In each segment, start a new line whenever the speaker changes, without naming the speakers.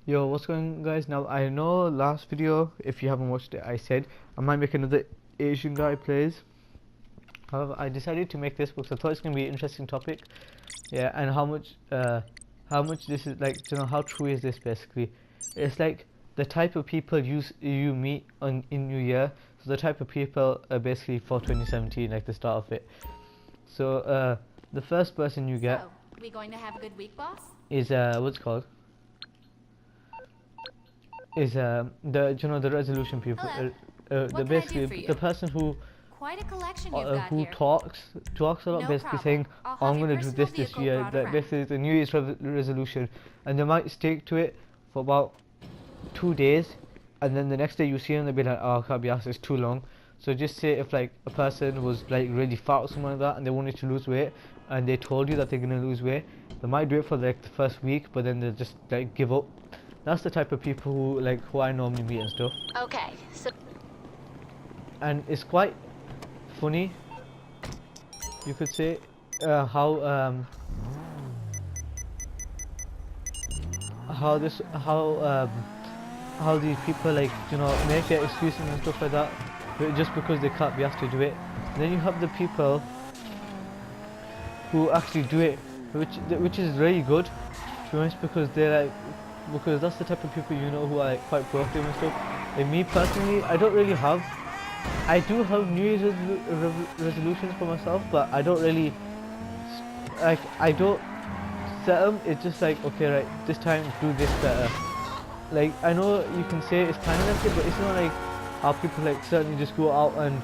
Yo, what's going on, guys? Now, I know last video, if you haven't watched it, I said I might make another Asian guy plays. However, I decided to make this because I thought it's gonna be an interesting topic. Yeah, and how much this is like, how true is this basically? It's like the type of people you meet in New Year. So the type of people basically for 2017, like the start of it. So the first person you get
So, we going to have a good week, boss?
is what's it called? Is the resolution people.
Hello.
The
What can I do
basically
for you?
the person
Quite a collection you've got
who
here.
talks a lot,
No
basically
problem.
saying,
I'll
oh,
have
I'm
your
gonna do
personal
this
vehicle
year.
brought
That
around.
basically it's a New Year's resolution, and they might stick to it for about 2 days, and then the next day you see them, they'll be like, oh, I can't be asked, it's too long. So just say if like a person was like really fat or something like that, and they wanted to lose weight, and they told you that they're gonna lose weight, they might do it for like the first week, but then they'll just like give up. That's the type of people who I normally meet and stuff.
Okay, so
And it's quite funny, you could say, how this how these people like make their excuses and stuff like that, but just because they can't be asked to do it. And then you have the people who actually do it, which is really good, to be honest, because that's the type of people who are like quite proactive and stuff. And me personally, I do have New Year's resolutions for myself, but I don't really I don't set them. It's just like, okay, right, this time do this better. Like, I know you can say it's kind of like it, but it's not like how people like certainly just go out and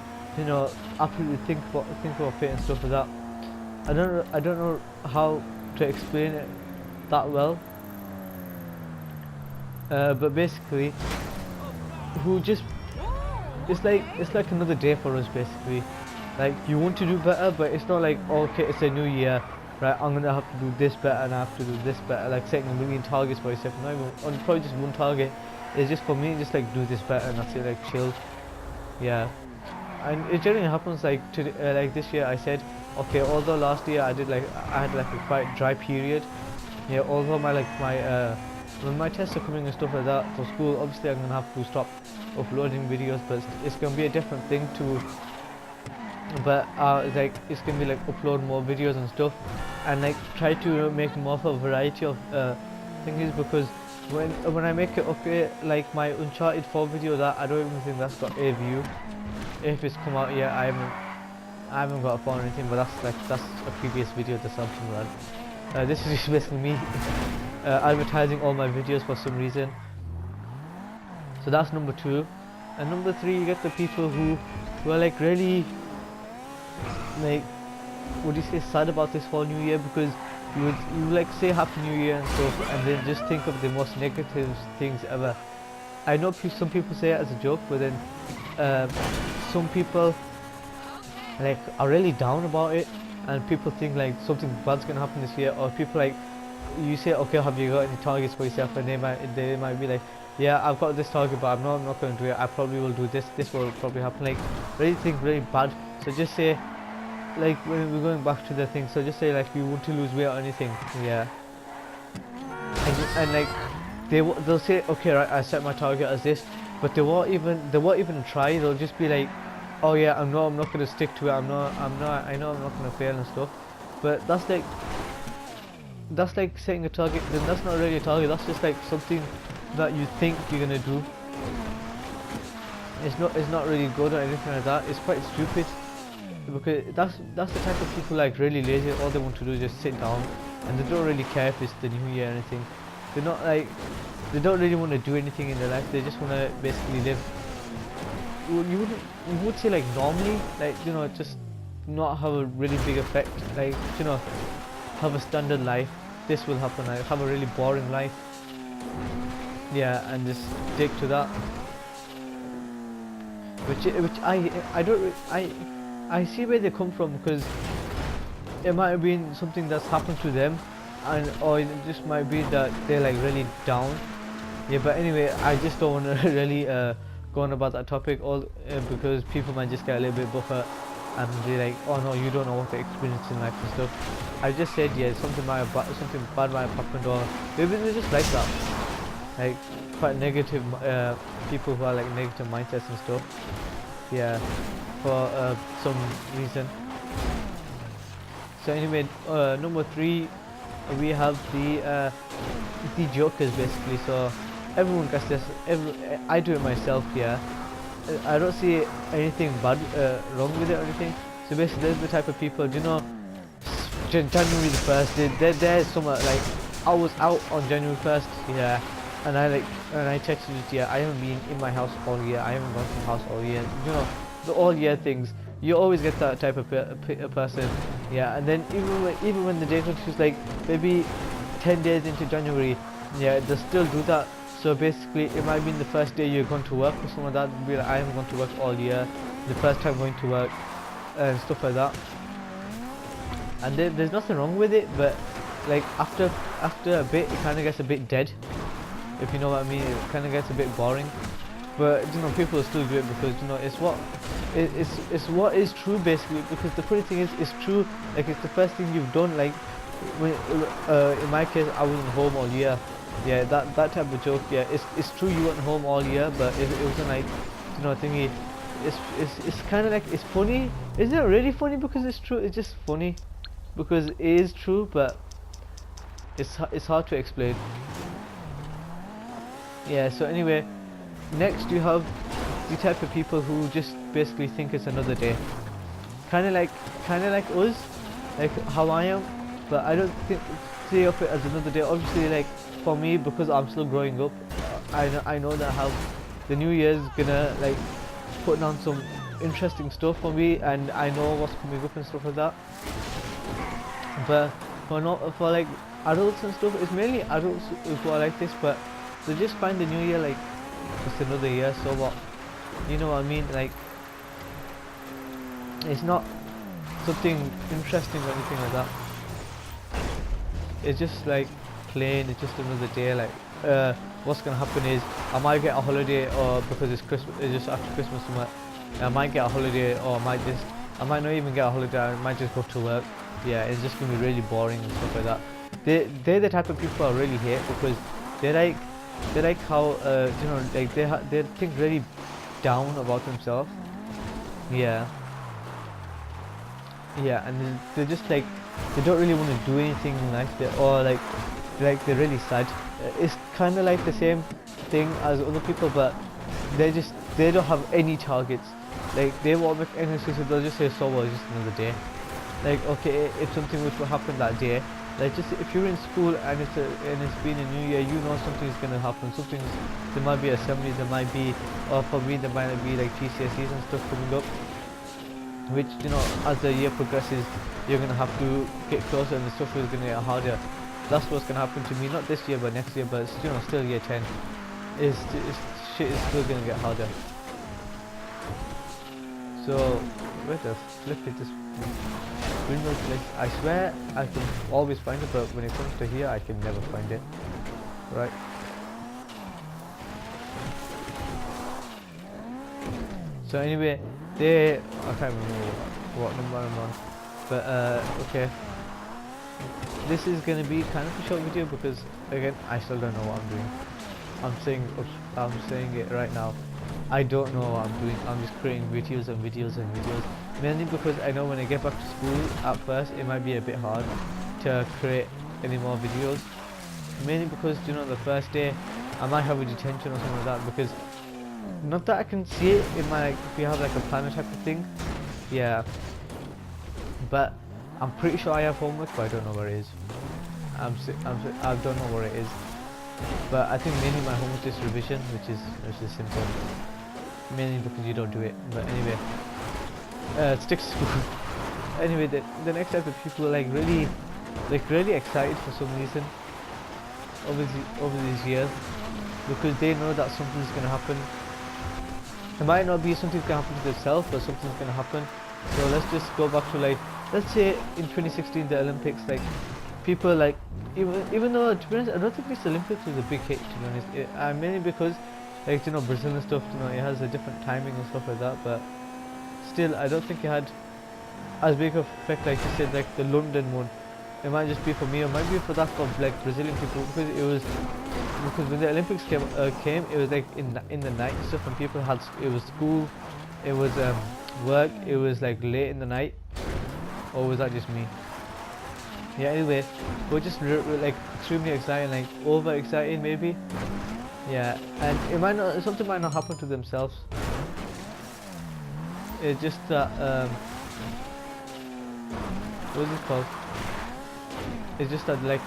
absolutely think about it and stuff like that. I don't know how to explain it that well, but basically, who just it's like another day for us basically. Like, you want to do better, but it's not like, oh, okay, it's a new year, right, I'm gonna have to do this better and I have to do this better, like setting a million targets for yourself. Not even on probably just one target. It's just for me, just like do this better and that's it, like chill. Yeah. And it generally happens like like this year I said, okay, although last year I had like a quite dry period. Yeah, although my when my tests are coming and stuff like that for school, obviously I'm gonna have to stop uploading videos, but it's gonna be a different thing to. But like it's gonna be like upload more videos and stuff, and like try to make more of a variety of things, because when I make it okay, like my Uncharted 4 video, that I don't even think that's got a view. If it's come out yet, I haven't got a phone or anything, but that's a previous video that something run. This is just basically me advertising all my videos for some reason. So that's number 2, and number 3, you get the people who are like really like, what do you say, sad about this whole new year, because you like say happy new year and stuff, and then just think of the most negative things ever. I know some people say it as a joke, but then some people like are really down about it, and people think like something bad's gonna happen this year, or people like, you say, okay, have you got any targets for yourself, and they might be like, yeah, I've got this target, but I'm not gonna do it. I probably will do this will probably happen, like really think really bad. So just say, like, when we're going back to the thing, so just say like you want to lose weight or anything, yeah, and like they'll say, okay, right, I set my target as this, but they won't even try. They'll just be like, oh yeah, I'm not gonna stick to it. I know I'm not gonna fail and stuff. But that's like setting a target. Then that's not really a target. That's just like something that you think you're gonna do. It's not really good or anything like that. It's quite stupid, because that's the type of people like really lazy. All they want to do is just sit down, and they don't really care if it's the new year or anything. They're not like, they don't really want to do anything in their life. They just want to basically live. You would say like normally, like just not have a really big effect, like have a standard life. This will happen. Like have a really boring life. Yeah, and just stick to that. Which I don't I see where they come from, because it might have been something that's happened to them, or it just might be that they're like really down. Yeah, but anyway, I just don't want to really go on about that topic, because people might just get a little bit buffer and be like, oh no, you don't know what they experience in life and stuff. I just said, yeah, something bad might have happened, or maybe they're just like that. like quite negative people who are like negative mindsets and stuff. Yeah, for some reason. So anyway, number 3, we have the jokers basically. So everyone gets this. I do it myself. Yeah, I don't see anything bad wrong with it or anything. So basically, there's the type of people, you know, January the 1st. There's some like I was out on January 1st. Yeah, and I texted it. Yeah, I haven't been in my house all year. I haven't gone to the house all year. You know, the all year things. You always get that type of person. Yeah, and then even when the day comes, like maybe 10 days into January, yeah, they still do that. So basically, it might be the first day you're going to work or something like that. Be like, I haven't gone to work all year. The first time going to work and stuff like that. And there's nothing wrong with it, but like after a bit, it kind of gets a bit dead. If you know what I mean, it kind of gets a bit boring. But you know, people still do it because you know it's what is true basically. Because the funny thing is, it's true. Like it's the first thing you've done. Like when in my case, I wasn't home all year. Yeah, that type of joke. Yeah, it's true. You weren't home all year, but it wasn't like, you know, thingy. It's kind of like, it's funny. Isn't it really funny because it's true? It's just funny because it is true, but it's hard to explain. Yeah. So anyway, next you have the type of people who just basically think it's another day. Kind of like us, like how I am, but I don't see of it as another day. Obviously, like for me, because I'm still growing up, I know that how the new year's gonna like put down some interesting stuff for me, and I know what's coming up and stuff like that. But for like adults and stuff, it's mainly adults who are like this, but they just find the new year like it's another year, so what? You know what I mean? Like it's not something interesting or anything like that. It's just like plain, it's just another day. Like what's gonna happen is I might get a holiday, or because it's Christmas, it's just after Christmas, I might get a holiday, or I might not even get a holiday. I might just go to work. Yeah, it's just gonna be really boring and stuff like that. They're the type of people I really hate, because they're like how you know, like they think really down about themselves. Yeah, and they're just like, they don't really want to do anything in life, or like they're really sad. It's kind of like the same thing as other people, but they don't have any targets. Like they won't make any excuses. They'll just say, so well, it's just another day. Like, okay, if something which will happen that day, like just if you're in school and it's been a new year, you know something's gonna happen. There might be assembly, there might be, or for me there might be like GCSEs and stuff coming up, which, you know, as the year progresses, you're gonna have to get closer, and the stuff is gonna get harder. That's what's gonna happen to me, not this year but next year, but you know, still year 10 shit is still gonna get harder. So where the flip is this windmill place? I swear I can always find it, but when it comes to here I can never find it. Right. So anyway, I can't remember what number I'm on, but okay. This is gonna be kind of a short video because again I still don't know what I'm doing. I'm saying it right now. I don't know what I'm doing. I'm just creating videos and videos and videos. Mainly because I know when I get back to school, at first it might be a bit hard to create any more videos. Mainly because, you know, the first day I might have a detention or something like that, because not that I can see it in my, like, if you have like a planner type of thing, yeah. But I'm pretty sure I have homework, but I don't know where it is. I don't know where it is. But I think mainly my homework is revision, which is simple. Mainly because you don't do it. But anyway, stick to school. Anyway, the next type of people are like really excited for some reason over these years, because they know that something's gonna happen. It might not be something's gonna happen to themselves, but something's gonna happen. So let's just go back to, like, let's say in 2016 the Olympics, like people like, even though, to be honest, I don't think this Olympics was a big hit, to be honest. Mainly because, like, you know, Brazil and stuff, you know, it has a different timing and stuff like that, but still I don't think it had as big of effect like you said, like the London one. It might just be for me, or might be for that for like Brazilian people, because it was because when the Olympics came, it was like in the night and stuff, and people had it was school, it was work, it was like late in the night, or was that just me? Yeah. Anyway, we're just like extremely excited, like over excited maybe. Yeah, and it might not, something might not happen to themselves. It's just that what is it called? It's just that like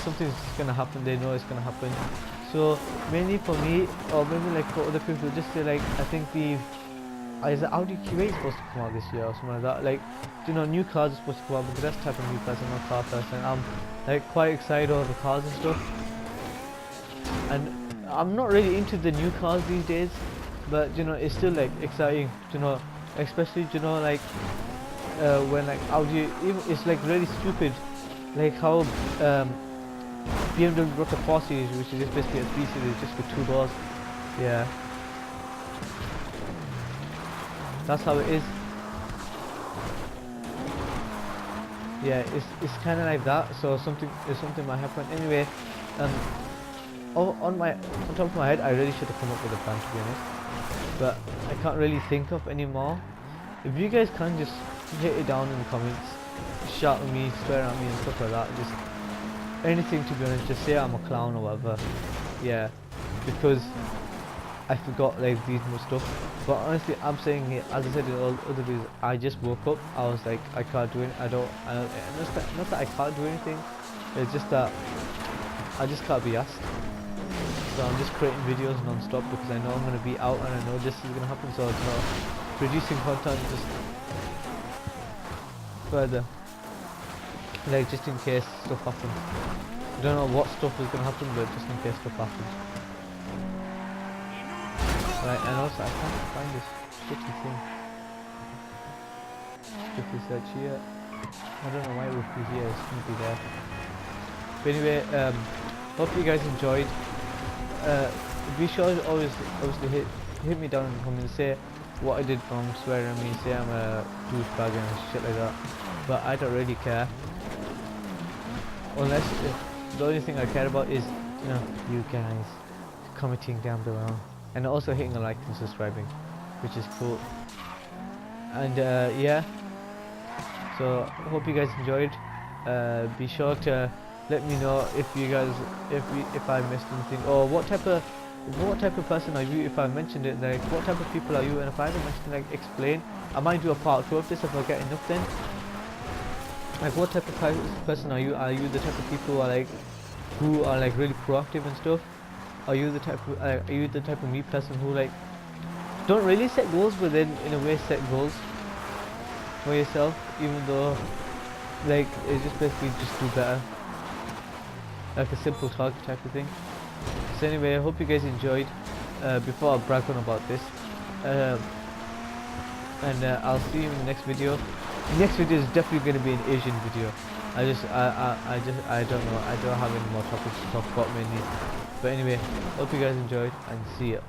something's gonna happen. They know it's gonna happen. So mainly for me, or maybe like for other people, just say like I think is the Audi Q8 supposed to come out this year or something like that? Like, you know, new cars are supposed to come out, but that's type of new person, not car person. I'm like quite excited over the cars and stuff. And I'm not really into the new cars these days, but you know, it's still like exciting. You know, especially you know like when like Audi, even it's like really stupid, like how BMW brought the 4 Series, which is just basically a 3 Series just with 2 doors. Yeah, that's how it is. Yeah, it's kind of like that. So something might happen. Anyway, on top of my head, I really should have come up with a plan, to be honest, but I can't really think of any more. If you guys can just hit it down in the comments, shout at me, swear at me and stuff like that, just anything, to be honest, just say I'm a clown or whatever. Yeah, because I forgot like these more stuff. But honestly, I'm saying it, as I said in all other videos, I just woke up, I was like, I can't do it, not that I can't do anything, it's just that I just can't be asked. So I'm just creating videos non-stop because I know I'm going to be out and I know this is going to happen, so it's not producing content just further, like just in case stuff happens. I don't know what stuff is going to happen, but just in case stuff happens. Right, and also I can't find this shitty thing. Quickly search here. I don't know why it would be here, it's going to be there. But anyway, hope you guys enjoyed. Be sure to obviously hit me down in the comments, say what I did wrong, swear at me, say I'm a douchebag and shit like that. But I don't really care. Unless the only thing I care about is, you know, you guys commenting down below and also hitting a like and subscribing, which is cool. And yeah, so hope you guys enjoyed. Be sure to let me know if you guys, if I missed anything, or what type of person are you, if I mentioned it, like what type of people are you, and if I haven't mentioned, like explain. I might do a part 2 of this if I get enough then. Like what type of person are you? Are you the type of people who are like really proactive and stuff? Are you the type of me person who like don't really set goals, but then in a way set goals for yourself, even though like it's just basically just do better, like a simple target type of thing. So anyway, I hope you guys enjoyed. Before I brag on about this, and I'll see you in the next video. The next video is definitely going to be an Asian video. I don't know, I don't have any more topics to talk about mainly. But anyway, hope you guys enjoyed and see ya.